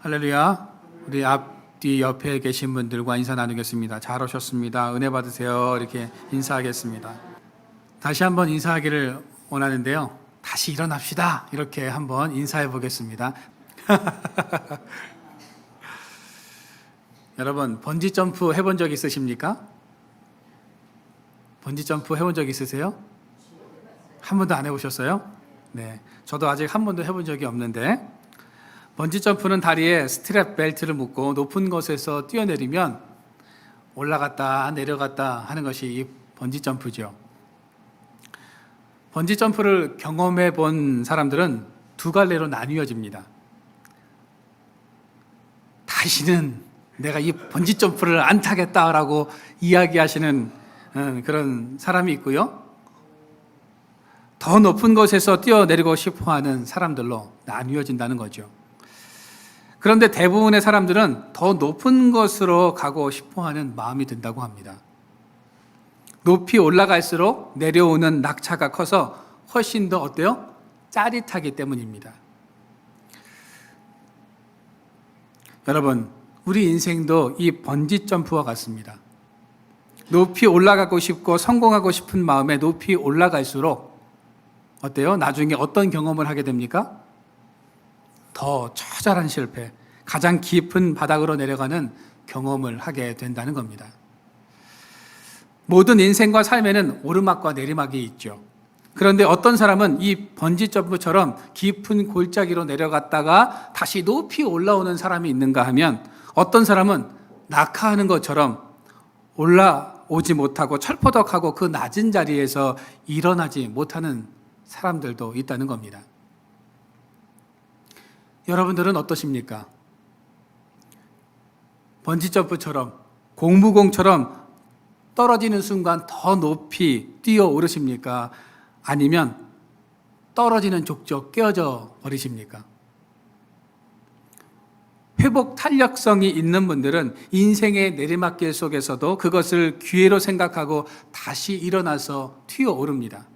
할렐루야. 우리 앞뒤 옆에 계신 분들과 인사 나누겠습니다. 잘 오셨습니다. 은혜 받으세요. 이렇게 인사하겠습니다. 다시 한번 인사하기를 원하는데요. 다시 일어납시다. 이렇게 한번 인사해 보겠습니다. 여러분, 번지 점프 해본 적 있으십니까? 번지 점프 해본 적 있으세요? 한 번도 안 해보셨어요? 네, 저도 아직 한 번도 해본 적이 없는데, 번지 점프는 다리에 스트랩 벨트를 묶고 높은 곳에서 뛰어내리면 올라갔다 내려갔다 하는 것이 이 번지 점프죠. 번지 점프를 경험해 본 사람들은 두 갈래로 나뉘어집니다. 다시는 내가 이 번지 점프를 안 타겠다라고 이야기하시는 그런 사람이 있고요. 더 높은 곳에서 뛰어내리고 싶어 하는 사람들로 나뉘어진다는 거죠. 그런데 대부분의 사람들은 더 높은 곳으로 가고 싶어 하는 마음이 든다고 합니다. 높이 올라갈수록 내려오는 낙차가 커서 훨씬 더 어때요? 짜릿하기 때문입니다. 여러분, 우리 인생도 이 번지 점프와 같습니다. 높이 올라가고 싶고 성공하고 싶은 마음에 높이 올라갈수록 어때요? 나중에 어떤 경험을 하게 됩니까? 더 처절한 실패, 가장 깊은 바닥으로 내려가는 경험을 하게 된다는 겁니다. 모든 인생과 삶에는 오르막과 내리막이 있죠. 그런데 어떤 사람은 이 번지 점프처럼 깊은 골짜기로 내려갔다가 다시 높이 올라오는 사람이 있는가 하면, 어떤 사람은 낙하하는 것처럼 올라오지 못하고 철포덕하고 그 낮은 자리에서 일어나지 못하는 사람들도 있다는 겁니다. 여러분들은 어떠십니까? 번지점프처럼, 공무공처럼 떨어지는 순간 더 높이 뛰어오르십니까? 아니면 떨어지는 족족 깨어져 버리십니까? 회복 탄력성이 있는 분들은 인생의 내리막길 속에서도 그것을 기회로 생각하고 다시 일어나서 튀어오릅니다.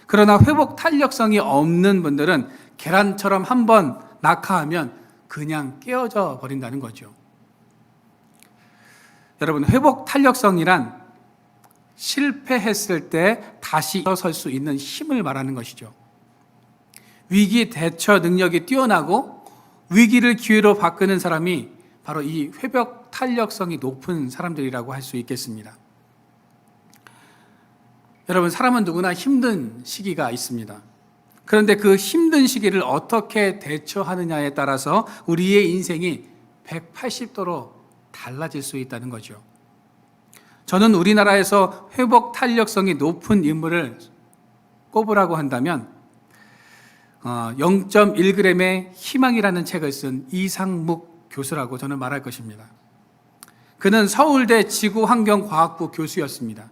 그러나 회복 탄력성이 없는 분들은 계란처럼 한번 낙하하면 그냥 깨어져 버린다는 거죠. 여러분, 회복 탄력성이란 실패했을 때 다시 일어설 수 있는 힘을 말하는 것이죠. 위기 대처 능력이 뛰어나고 위기를 기회로 바꾸는 사람이 바로 이 회복 탄력성이 높은 사람들이라고 할 수 있겠습니다. 여러분, 사람은 누구나 힘든 시기가 있습니다. 그런데 그 힘든 시기를 어떻게 대처하느냐에 따라서 우리의 인생이 180도로 달라질 수 있다는 거죠. 저는 우리나라에서 회복 탄력성이 높은 인물을 꼽으라고 한다면 0.1g의 희망이라는 책을 쓴 이상묵 교수라고 저는 말할 것입니다. 그는 서울대 지구환경과학부 교수였습니다.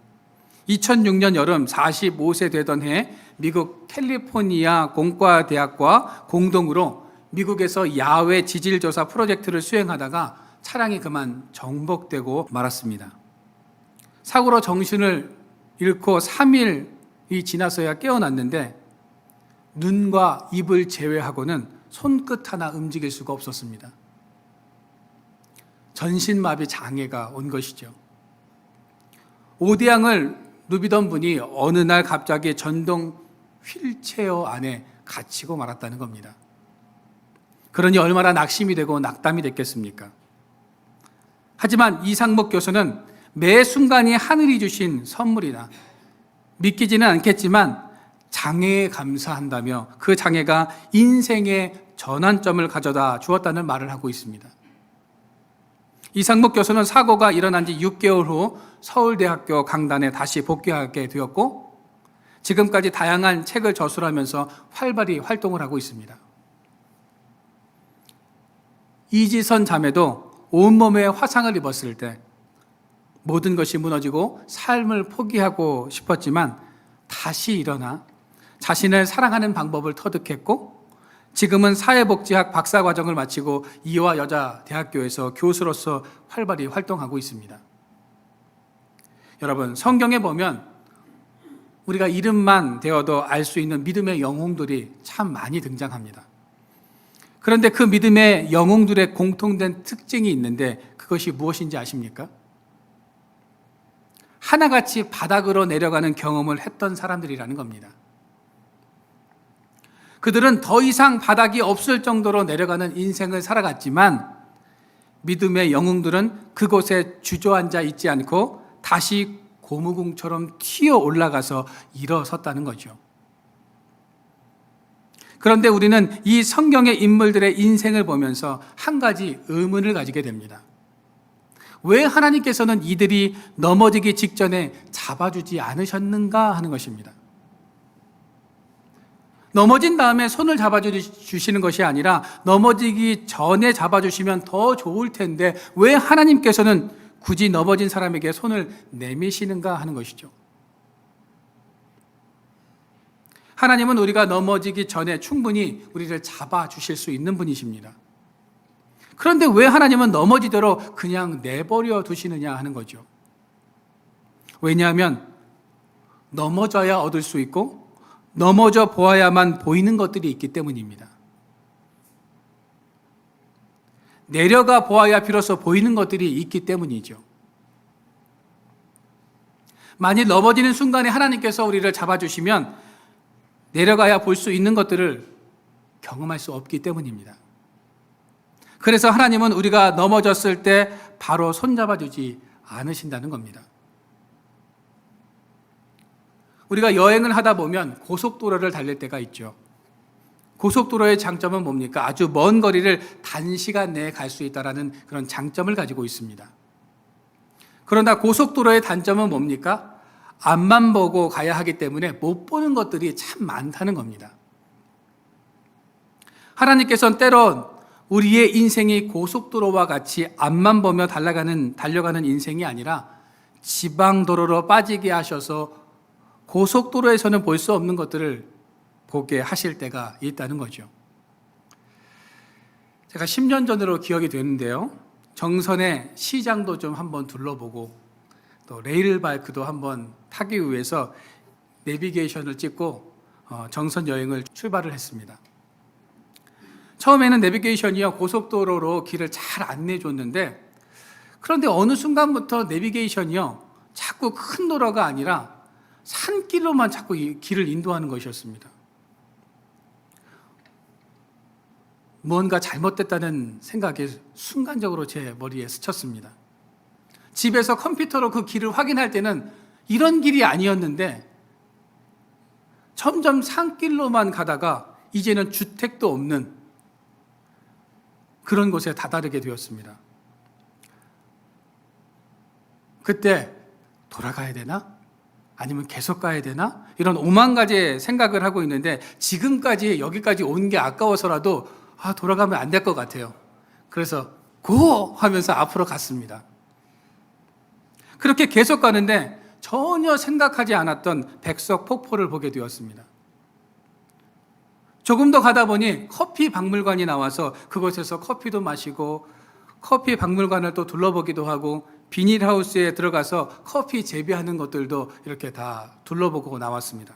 2006년 여름 45세 되던 해 미국 캘리포니아 공과대학과 공동으로 미국에서 야외 지질조사 프로젝트를 수행하다가 차량이 그만 정복되고 말았습니다. 사고로 정신을 잃고 3일이 지나서야 깨어났는데 눈과 입을 제외하고는 손끝 하나 움직일 수가 없었습니다. 전신마비 장애가 온 것이죠. 5대양을 누비던 분이 어느 날 갑자기 전동 휠체어 안에 갇히고 말았다는 겁니다. 그러니 얼마나 낙심이 되고 낙담이 됐겠습니까? 하지만 이상목 교수는 매 순간이 하늘이 주신 선물이다, 믿기지는 않겠지만 장애에 감사한다며 그 장애가 인생의 전환점을 가져다 주었다는 말을 하고 있습니다. 이상목 교수는 사고가 일어난 지 6개월 후 서울대학교 강단에 다시 복귀하게 되었고 지금까지 다양한 책을 저술하면서 활발히 활동을 하고 있습니다. 이지선 자매도 온몸에 화상을 입었을 때 모든 것이 무너지고 삶을 포기하고 싶었지만 다시 일어나 자신을 사랑하는 방법을 터득했고 지금은 사회복지학 박사과정을 마치고 이화여자대학교에서 교수로서 활발히 활동하고 있습니다. 여러분, 성경에 보면 우리가 이름만 대어도 알 수 있는 믿음의 영웅들이 참 많이 등장합니다. 그런데 그 믿음의 영웅들의 공통된 특징이 있는데 그것이 무엇인지 아십니까? 하나같이 바닥으로 내려가는 경험을 했던 사람들이라는 겁니다. 그들은 더 이상 바닥이 없을 정도로 내려가는 인생을 살아갔지만 믿음의 영웅들은 그곳에 주저앉아 있지 않고 다시 고무궁처럼 튀어 올라가서 일어섰다는 거죠. 그런데 우리는 이 성경의 인물들의 인생을 보면서 한 가지 의문을 가지게 됩니다. 왜 하나님께서는 이들이 넘어지기 직전에 잡아주지 않으셨는가 하는 것입니다. 넘어진 다음에 손을 잡아주시는 것이 아니라 넘어지기 전에 잡아주시면 더 좋을 텐데 왜 하나님께서는 굳이 넘어진 사람에게 손을 내미시는가 하는 것이죠. 하나님은 우리가 넘어지기 전에 충분히 우리를 잡아주실 수 있는 분이십니다. 그런데 왜 하나님은 넘어지도록 그냥 내버려 두시느냐 하는 거죠. 왜냐하면 넘어져야 얻을 수 있고 넘어져 보아야만 보이는 것들이 있기 때문입니다. 내려가 보아야 비로소 보이는 것들이 있기 때문이죠. 만일 넘어지는 순간에 하나님께서 우리를 잡아주시면 내려가야 볼 수 있는 것들을 경험할 수 없기 때문입니다. 그래서 하나님은 우리가 넘어졌을 때 바로 손잡아주지 않으신다는 겁니다. 우리가 여행을 하다 보면 고속도로를 달릴 때가 있죠. 고속도로의 장점은 뭡니까? 아주 먼 거리를 단시간 내에 갈 수 있다는 그런 장점을 가지고 있습니다. 그러나 고속도로의 단점은 뭡니까? 앞만 보고 가야 하기 때문에 못 보는 것들이 참 많다는 겁니다. 하나님께서는 때론 우리의 인생이 고속도로와 같이 앞만 보며 달려가는 인생이 아니라 지방도로로 빠지게 하셔서 고속도로에서는 볼 수 없는 것들을 보게 하실 때가 있다는 거죠. 제가 10년 전으로 기억이 되는데요. 정선의 시장도 좀 한번 둘러보고 또 레일바이크도 한번 타기 위해서 내비게이션을 찍고 정선 여행을 출발을 했습니다. 처음에는 내비게이션이요 고속도로로 길을 잘 안내해 줬는데 그런데 어느 순간부터 내비게이션이요 자꾸 큰 도로가 아니라 산길로만 자꾸 이 길을 인도하는 것이었습니다. 뭔가 잘못됐다는 생각이 순간적으로 제 머리에 스쳤습니다. 집에서 컴퓨터로 그 길을 확인할 때는 이런 길이 아니었는데 점점 산길로만 가다가 이제는 주택도 없는 그런 곳에 다다르게 되었습니다. 그때 돌아가야 되나? 아니면 계속 가야 되나? 이런 오만 가지의 생각을 하고 있는데 지금까지 여기까지 온 게 아까워서라도 돌아가면 안 될 것 같아요. 그래서 고! 하면서 앞으로 갔습니다. 그렇게 계속 가는데 전혀 생각하지 않았던 백석 폭포를 보게 되었습니다. 조금 더 가다 보니 커피 박물관이 나와서 그곳에서 커피도 마시고 커피 박물관을 또 둘러보기도 하고 비닐하우스에 들어가서 커피 재배하는 것들도 이렇게 다 둘러보고 나왔습니다.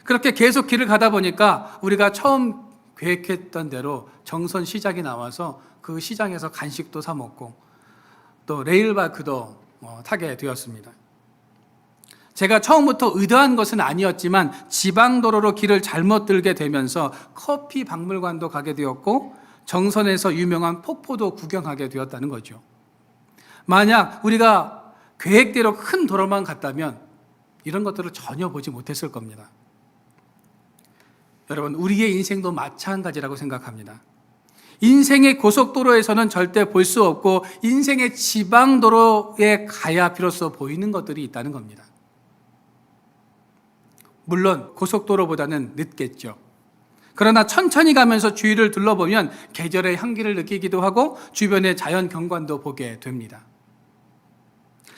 그렇게 계속 길을 가다 보니까 우리가 처음 계획했던 대로 정선 시장이 나와서 그 시장에서 간식도 사 먹고 또 레일바이크도 타게 되었습니다. 제가 처음부터 의도한 것은 아니었지만 지방도로로 길을 잘못 들게 되면서 커피 박물관도 가게 되었고 정선에서 유명한 폭포도 구경하게 되었다는 거죠. 만약 우리가 계획대로 큰 도로만 갔다면 이런 것들을 전혀 보지 못했을 겁니다. 여러분, 우리의 인생도 마찬가지라고 생각합니다. 인생의 고속도로에서는 절대 볼 수 없고 인생의 지방도로에 가야 비로소 보이는 것들이 있다는 겁니다. 물론 고속도로보다는 늦겠죠. 그러나 천천히 가면서 주위를 둘러보면 계절의 향기를 느끼기도 하고 주변의 자연 경관도 보게 됩니다.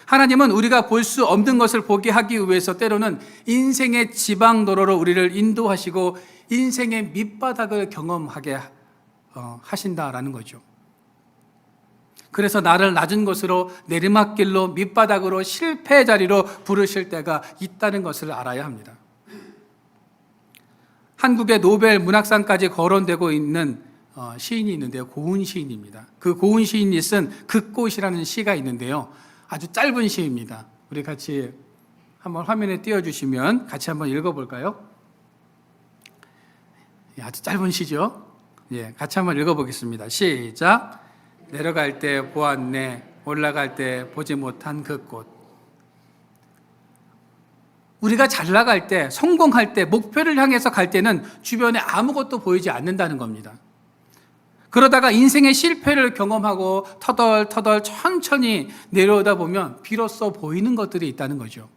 하나님은 우리가 볼 수 없는 것을 보게 하기 위해서 때로는 인생의 지방도로로 우리를 인도하시고 인생의 밑바닥을 경험하게 하신다라는 거죠. 그래서 나를 낮은 곳으로 내리막길로 밑바닥으로 실패의 자리로 부르실 때가 있다는 것을 알아야 합니다. 한국의 노벨 문학상까지 거론되고 있는 시인이 있는데요. 고운 시인입니다. 그 고운 시인이 쓴 그꽃이라는 시가 있는데요. 아주 짧은 시입니다. 우리 같이 한번 화면에 띄워주시면 같이 한번 읽어볼까요? 아주 짧은 시죠. 같이 한번 읽어보겠습니다. 시작. 내려갈 때 보았네, 올라갈 때 보지 못한 그 꽃. 우리가 잘 나갈 때, 성공할 때, 목표를 향해서 갈 때는 주변에 아무것도 보이지 않는다는 겁니다. 그러다가 인생의 실패를 경험하고 터덜터덜 천천히 내려오다 보면 비로소 보이는 것들이 있다는 거죠.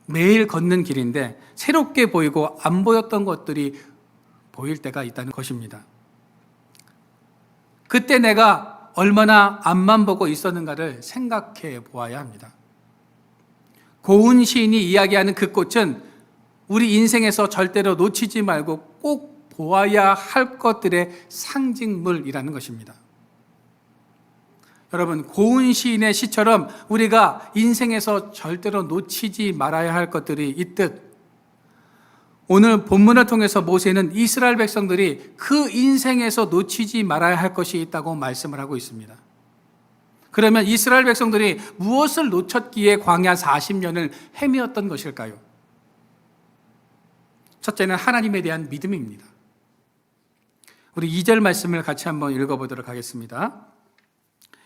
매일 걷는 길인데 새롭게 보이고 안 보였던 것들이 보일 때가 있다는 것입니다. 그때 내가 얼마나 앞만 보고 있었는가를 생각해 보아야 합니다. 고운 시인이 이야기하는 그 꽃은 우리 인생에서 절대로 놓치지 말고 꼭 보아야 할 것들의 상징물이라는 것입니다. 여러분, 고운 시인의 시처럼 우리가 인생에서 절대로 놓치지 말아야 할 것들이 있듯 오늘 본문을 통해서 모세는 이스라엘 백성들이 그 인생에서 놓치지 말아야 할 것이 있다고 말씀을 하고 있습니다. 그러면 이스라엘 백성들이 무엇을 놓쳤기에 광야 40년을 헤매었던 것일까요? 첫째는 하나님에 대한 믿음입니다. 우리 2절 말씀을 같이 한번 읽어보도록 하겠습니다.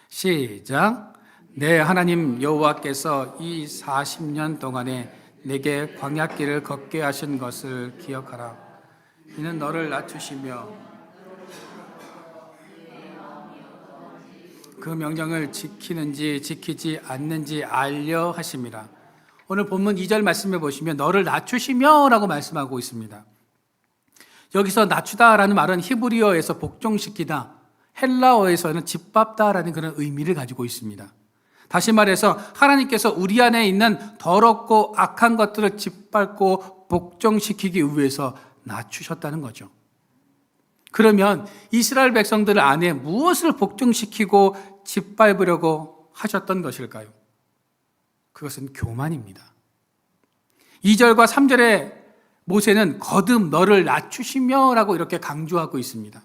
시작. 내 하나님 여호와께서 이 40년 동안에 내게 광야길을 걷게 하신 것을 기억하라. 이는 너를 낮추시며 그 명령을 지키는지 지키지 않는지 알려 하심이라. 오늘 본문 2절 말씀해 보시면 너를 낮추시며 라고 말씀하고 있습니다. 여기서 낮추다라는 말은 히브리어에서 복종시키다, 헬라어에서는 짓밟다라는 그런 의미를 가지고 있습니다. 다시 말해서 하나님께서 우리 안에 있는 더럽고 악한 것들을 짓밟고 복종시키기 위해서 낮추셨다는 거죠. 그러면 이스라엘 백성들 안에 무엇을 복종시키고 짓밟으려고 하셨던 것일까요? 그것은 교만입니다. 2절과 3절에 모세는 거듭 너를 낮추시며 라고 이렇게 강조하고 있습니다.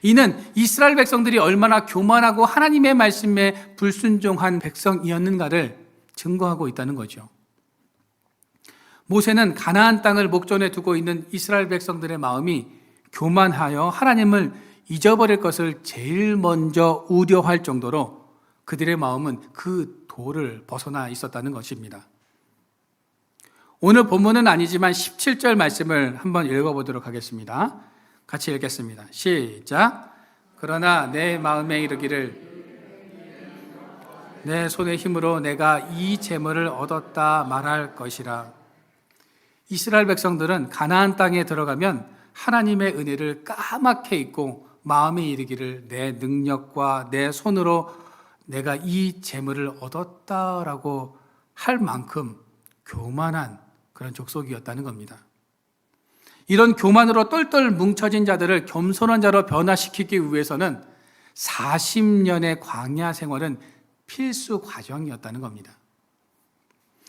이는 이스라엘 백성들이 얼마나 교만하고 하나님의 말씀에 불순종한 백성이었는가를 증거하고 있다는 거죠. 모세는 가나안 땅을 목전에 두고 있는 이스라엘 백성들의 마음이 교만하여 하나님을 잊어버릴 것을 제일 먼저 우려할 정도로 그들의 마음은 그 도를 벗어나 있었다는 것입니다. 오늘 본문은 아니지만 17절 말씀을 한번 읽어보도록 하겠습니다. 같이 읽겠습니다. 시작. 그러나 내 마음에 이르기를 내 손의 힘으로 내가 이 재물을 얻었다 말할 것이라. 이스라엘 백성들은 가나안 땅에 들어가면 하나님의 은혜를 까맣게 잊고 마음에 이르기를 내 능력과 내 손으로 내가 이 재물을 얻었다라고 할 만큼 교만한 그런 족속이었다는 겁니다. 이런 교만으로 똘똘 뭉쳐진 자들을 겸손한 자로 변화시키기 위해서는 40년의 광야 생활은 필수 과정이었다는 겁니다.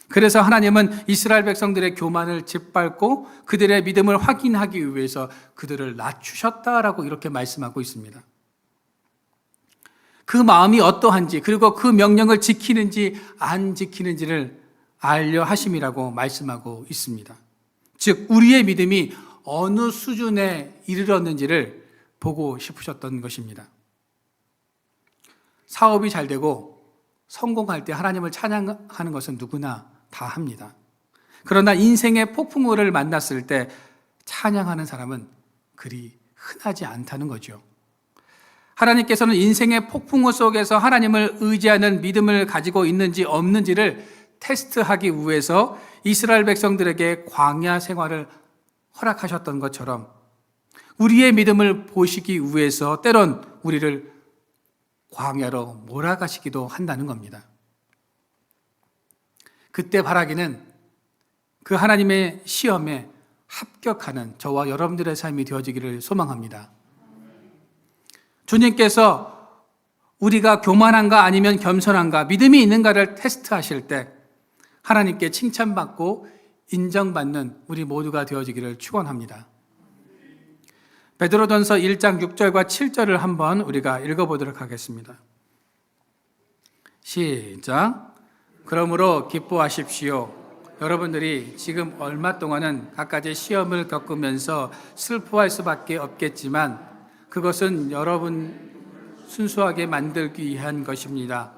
그래서 하나님은 이스라엘 백성들의 교만을 짓밟고 그들의 믿음을 확인하기 위해서 그들을 낮추셨다라고 이렇게 말씀하고 있습니다. 그 마음이 어떠한지 그리고 그 명령을 지키는지 안 지키는지를 알려 하심이라고 말씀하고 있습니다. 즉 우리의 믿음이 어느 수준에 이르렀는지를 보고 싶으셨던 것입니다. 사업이 잘 되고 성공할 때 하나님을 찬양하는 것은 누구나 다 합니다. 그러나 인생의 폭풍우를 만났을 때 찬양하는 사람은 그리 흔하지 않다는 거죠. 하나님께서는 인생의 폭풍우 속에서 하나님을 의지하는 믿음을 가지고 있는지 없는지를 테스트하기 위해서 이스라엘 백성들에게 광야 생활을 허락하셨던 것처럼 우리의 믿음을 보시기 위해서 때론 우리를 광야로 몰아가시기도 한다는 겁니다. 그때 바라기는 그 하나님의 시험에 합격하는 저와 여러분들의 삶이 되어지기를 소망합니다. 주님께서 우리가 교만한가 아니면 겸손한가 믿음이 있는가를 테스트하실 때 하나님께 칭찬받고 인정받는 우리 모두가 되어지기를 축원합니다. 베드로전서 1장 6절과 7절을 한번 우리가 읽어보도록 하겠습니다. 시작. 그러므로 기뻐하십시오. 여러분들이 지금 얼마 동안은 갖가지 시험을 겪으면서 슬퍼할 수밖에 없겠지만 그것은 여러분 순수하게 만들기 위한 것입니다.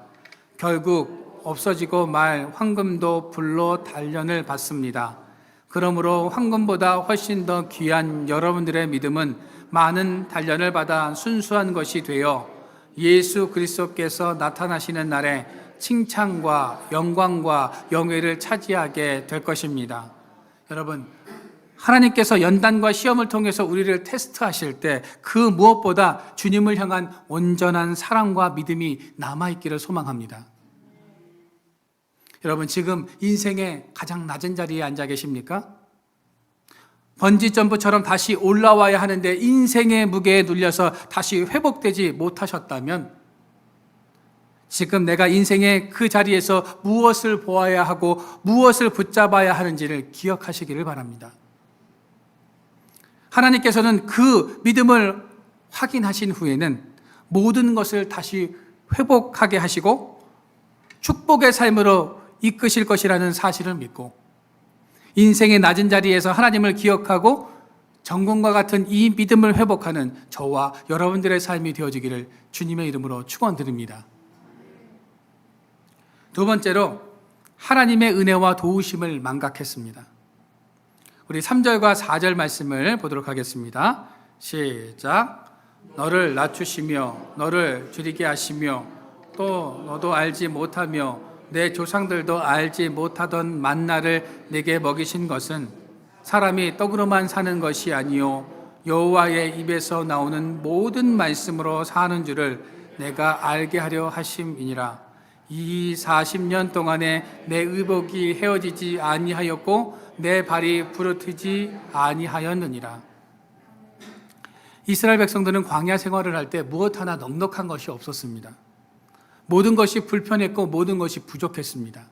결국 없어지고 말 황금도 불로 단련을 받습니다. 그러므로 황금보다 훨씬 더 귀한 여러분들의 믿음은 많은 단련을 받아 순수한 것이 되어 예수 그리스도께서 나타나시는 날에 칭찬과 영광과 영예를 차지하게 될 것입니다. 여러분, 하나님께서 연단과 시험을 통해서 우리를 테스트하실 때 그 무엇보다 주님을 향한 온전한 사랑과 믿음이 남아있기를 소망합니다. 여러분, 지금 인생의 가장 낮은 자리에 앉아 계십니까? 번지점프처럼 다시 올라와야 하는데 인생의 무게에 눌려서 다시 회복되지 못하셨다면 지금 내가 인생의 그 자리에서 무엇을 보아야 하고 무엇을 붙잡아야 하는지를 기억하시기를 바랍니다. 하나님께서는 그 믿음을 확인하신 후에는 모든 것을 다시 회복하게 하시고 축복의 삶으로 이끄실 것이라는 사실을 믿고 인생의 낮은 자리에서 하나님을 기억하고 정금과 같은 이 믿음을 회복하는 저와 여러분들의 삶이 되어지기를 주님의 이름으로 축원드립니다. 두 번째로 하나님의 은혜와 도우심을 망각했습니다. 우리 3절과 4절 말씀을 보도록 하겠습니다. 시작. 너를 낮추시며 너를 줄이게 하시며 또 너도 알지 못하며 내 조상들도 알지 못하던 만나를 내게 먹이신 것은 사람이 떡으로만 사는 것이 아니요 여호와의 입에서 나오는 모든 말씀으로 사는 줄을 내가 알게 하려 하심이니라. 이 40년 동안에 내 의복이 헤어지지 아니하였고 내 발이 부르트지 아니하였느니라. 이스라엘 백성들은 광야 생활을 할 때 무엇 하나 넉넉한 것이 없었습니다. 모든 것이 불편했고 모든 것이 부족했습니다.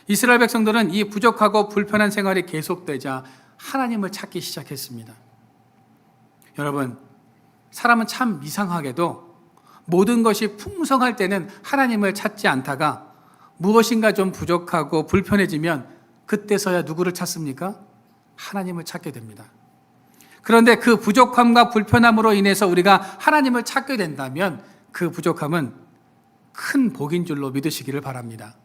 이스라엘 백성들은 이 부족하고 불편한 생활이 계속되자 하나님을 찾기 시작했습니다. 여러분, 사람은 참 이상하게도 모든 것이 풍성할 때는 하나님을 찾지 않다가 무엇인가 좀 부족하고 불편해지면 그때서야 누구를 찾습니까? 하나님을 찾게 됩니다. 그런데 그 부족함과 불편함으로 인해서 우리가 하나님을 찾게 된다면 그 부족함은 큰 복인 줄로 믿으시기를 바랍니다.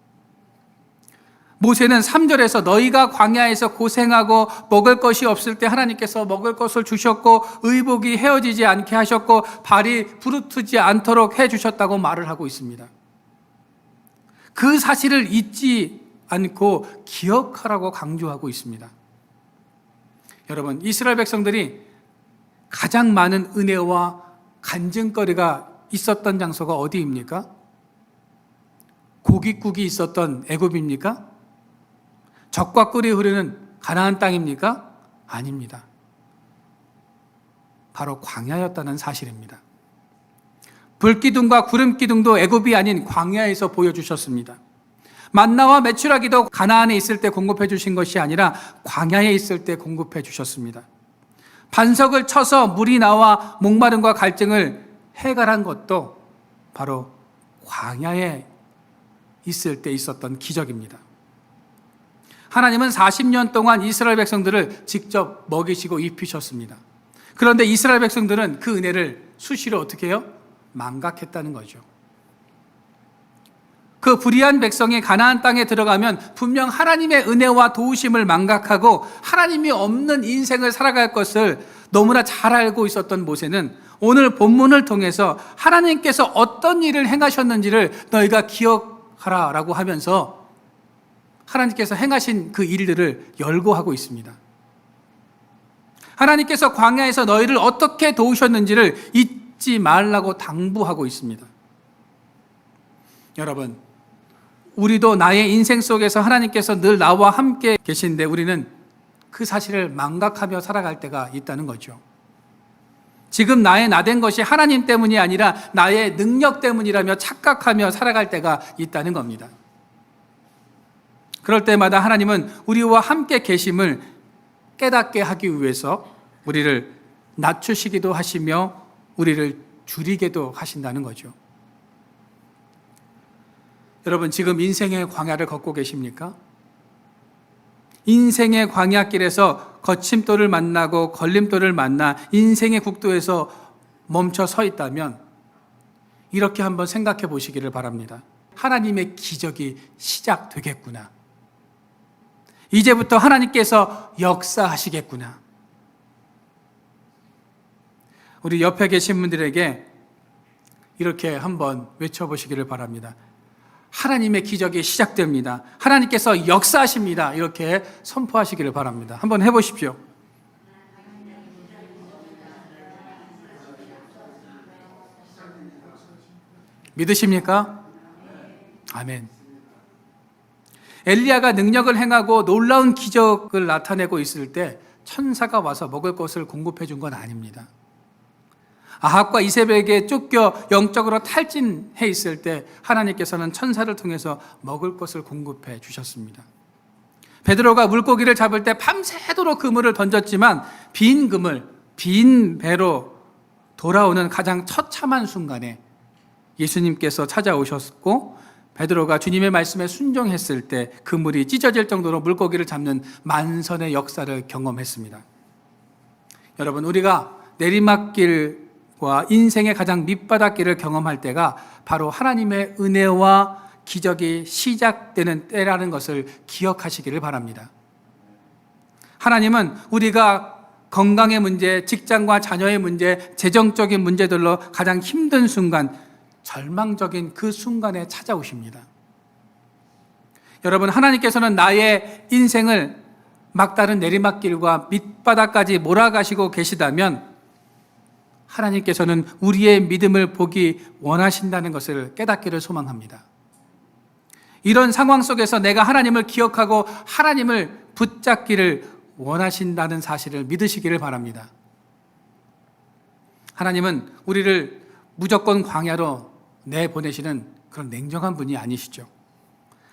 모세는 3절에서 너희가 광야에서 고생하고 먹을 것이 없을 때 하나님께서 먹을 것을 주셨고 의복이 헤어지지 않게 하셨고 발이 부르트지 않도록 해주셨다고 말을 하고 있습니다. 그 사실을 잊지 않고 기억하라고 강조하고 있습니다. 여러분, 이스라엘 백성들이 가장 많은 은혜와 간증거리가 있었던 장소가 어디입니까? 고깃국이 있었던 애굽입니까? 젖과 꿀이 흐르는 가나안 땅입니까? 아닙니다. 바로 광야였다는 사실입니다. 불기둥과 구름기둥도 애굽이 아닌 광야에서 보여주셨습니다. 만나와 메추라기도 가나안에 있을 때 공급해 주신 것이 아니라 광야에 있을 때 공급해 주셨습니다. 반석을 쳐서 물이 나와 목마름과 갈증을 해결한 것도 바로 광야에 있을 때 있었던 기적입니다. 하나님은 40년 동안 이스라엘 백성들을 직접 먹이시고 입히셨습니다. 그런데 이스라엘 백성들은 그 은혜를 수시로 어떻게 해요? 망각했다는 거죠. 그 불의한 백성이 가나안 땅에 들어가면 분명 하나님의 은혜와 도우심을 망각하고 하나님이 없는 인생을 살아갈 것을 너무나 잘 알고 있었던 모세는 오늘 본문을 통해서 하나님께서 어떤 일을 행하셨는지를 너희가 기억하라라고 하면서 하나님께서 행하신 그 일들을 열거하고 있습니다. 하나님께서 광야에서 너희를 어떻게 도우셨는지를 잊지 말라고 당부하고 있습니다. 여러분, 우리도 나의 인생 속에서 하나님께서 늘 나와 함께 계신데 우리는 그 사실을 망각하며 살아갈 때가 있다는 거죠. 지금 나의 나된 것이 하나님 때문이 아니라 나의 능력 때문이라며 착각하며 살아갈 때가 있다는 겁니다. 그럴 때마다 하나님은 우리와 함께 계심을 깨닫게 하기 위해서 우리를 낮추시기도 하시며 우리를 줄이게도 하신다는 거죠. 여러분, 지금 인생의 광야를 걷고 계십니까? 인생의 광야길에서 거침돌을 만나고 걸림돌을 만나 인생의 국도에서 멈춰 서 있다면 이렇게 한번 생각해 보시기를 바랍니다. 하나님의 기적이 시작되겠구나. 이제부터 하나님께서 역사하시겠구나. 우리 옆에 계신 분들에게 이렇게 한번 외쳐보시기를 바랍니다. 하나님의 기적이 시작됩니다. 하나님께서 역사하십니다. 이렇게 선포하시기를 바랍니다. 한번 해보십시오. 믿으십니까? 아멘. 엘리야가 능력을 행하고 놀라운 기적을 나타내고 있을 때 천사가 와서 먹을 것을 공급해 준 건 아닙니다. 아합과 이세벨에게 쫓겨 영적으로 탈진해 있을 때 하나님께서는 천사를 통해서 먹을 것을 공급해 주셨습니다. 베드로가 물고기를 잡을 때 밤새도록 그물을 던졌지만 빈 배로 돌아오는 가장 처참한 순간에 예수님께서 찾아오셨고 베드로가 주님의 말씀에 순종했을 때 그물이 찢어질 정도로 물고기를 잡는 만선의 역사를 경험했습니다. 여러분, 우리가 내리막길 인생의 가장 밑바닥길을 경험할 때가 바로 하나님의 은혜와 기적이 시작되는 때라는 것을 기억하시기를 바랍니다. 하나님은 우리가 건강의 문제, 직장과 자녀의 문제, 재정적인 문제들로 가장 힘든 순간, 절망적인 그 순간에 찾아오십니다. 여러분, 하나님께서는 나의 인생을 막다른 내리막길과 밑바닥까지 몰아가시고 계시다면 하나님께서는 우리의 믿음을 보기 원하신다는 것을 깨닫기를 소망합니다. 이런 상황 속에서 내가 하나님을 기억하고 하나님을 붙잡기를 원하신다는 사실을 믿으시기를 바랍니다. 하나님은 우리를 무조건 광야로 내보내시는 그런 냉정한 분이 아니시죠.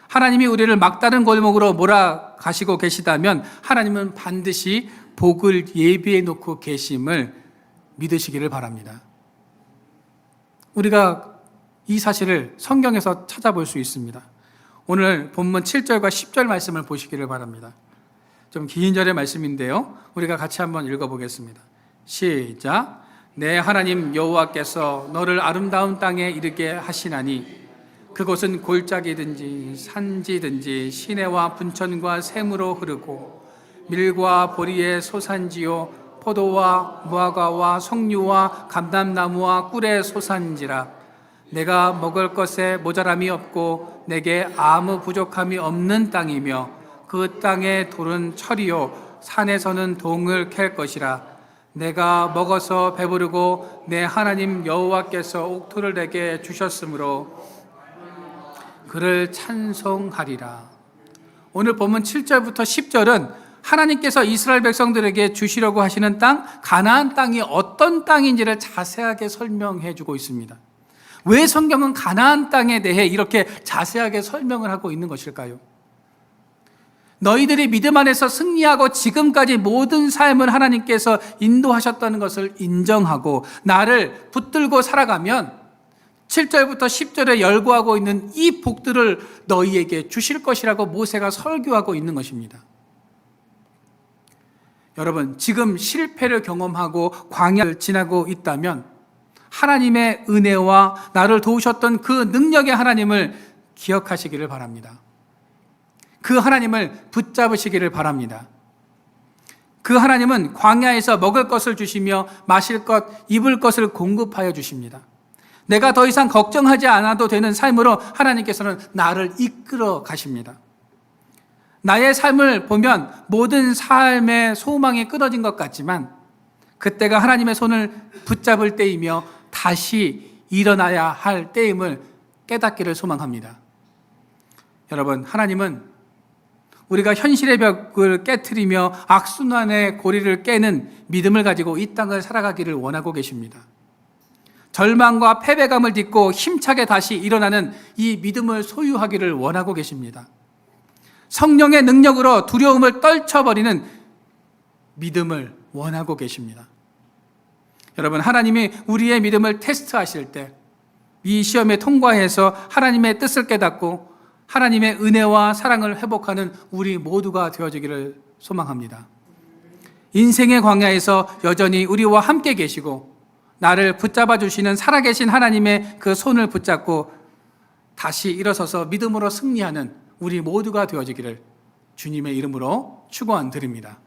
하나님이 우리를 막다른 골목으로 몰아가시고 계시다면 하나님은 반드시 복을 예비해 놓고 계심을 믿으시기를 바랍니다. 우리가 이 사실을 성경에서 찾아볼 수 있습니다. 오늘 본문 7절과 10절 말씀을 보시기를 바랍니다. 좀 긴 절의 말씀인데요. 우리가 같이 한번 읽어보겠습니다. 시작. 내 하나님 여호와께서 너를 아름다운 땅에 이르게 하시나니 그곳은 골짜기든지 산지든지 시내와 분천과 샘으로 흐르고 밀과 보리의 소산지요 포도와 무화과와 석류와 감람나무와 꿀의 소산지라. 내가 먹을 것에 모자람이 없고 내게 아무 부족함이 없는 땅이며 그 땅의 돌은 철이요 산에서는 동을 캘 것이라. 내가 먹어서 배부르고 내 하나님 여호와께서 옥토를 내게 주셨으므로 그를 찬송하리라. 오늘 본문 7절부터 10절은 하나님께서 이스라엘 백성들에게 주시려고 하시는 땅, 가나안 땅이 어떤 땅인지를 자세하게 설명해 주고 있습니다. 왜 성경은 가나안 땅에 대해 이렇게 자세하게 설명을 하고 있는 것일까요? 너희들이 믿음 안에서 승리하고 지금까지 모든 삶을 하나님께서 인도하셨다는 것을 인정하고 나를 붙들고 살아가면 7절부터 10절에 열거하고 있는 이 복들을 너희에게 주실 것이라고 모세가 설교하고 있는 것입니다. 여러분, 지금 실패를 경험하고 광야를 지나고 있다면 하나님의 은혜와 나를 도우셨던 그 능력의 하나님을 기억하시기를 바랍니다. 그 하나님을 붙잡으시기를 바랍니다. 그 하나님은 광야에서 먹을 것을 주시며 마실 것, 입을 것을 공급하여 주십니다. 내가 더 이상 걱정하지 않아도 되는 삶으로 하나님께서는 나를 이끌어 가십니다. 나의 삶을 보면 모든 삶의 소망이 끊어진 것 같지만 그때가 하나님의 손을 붙잡을 때이며 다시 일어나야 할 때임을 깨닫기를 소망합니다. 여러분, 하나님은 우리가 현실의 벽을 깨트리며 악순환의 고리를 깨는 믿음을 가지고 이 땅을 살아가기를 원하고 계십니다. 절망과 패배감을 딛고 힘차게 다시 일어나는 이 믿음을 소유하기를 원하고 계십니다. 성령의 능력으로 두려움을 떨쳐버리는 믿음을 원하고 계십니다. 여러분, 하나님이 우리의 믿음을 테스트하실 때 이 시험에 통과해서 하나님의 뜻을 깨닫고 하나님의 은혜와 사랑을 회복하는 우리 모두가 되어지기를 소망합니다. 인생의 광야에서 여전히 우리와 함께 계시고 나를 붙잡아 주시는 살아계신 하나님의 그 손을 붙잡고 다시 일어서서 믿음으로 승리하는 우리 모두가 되어지기를 주님의 이름으로 축원드립니다.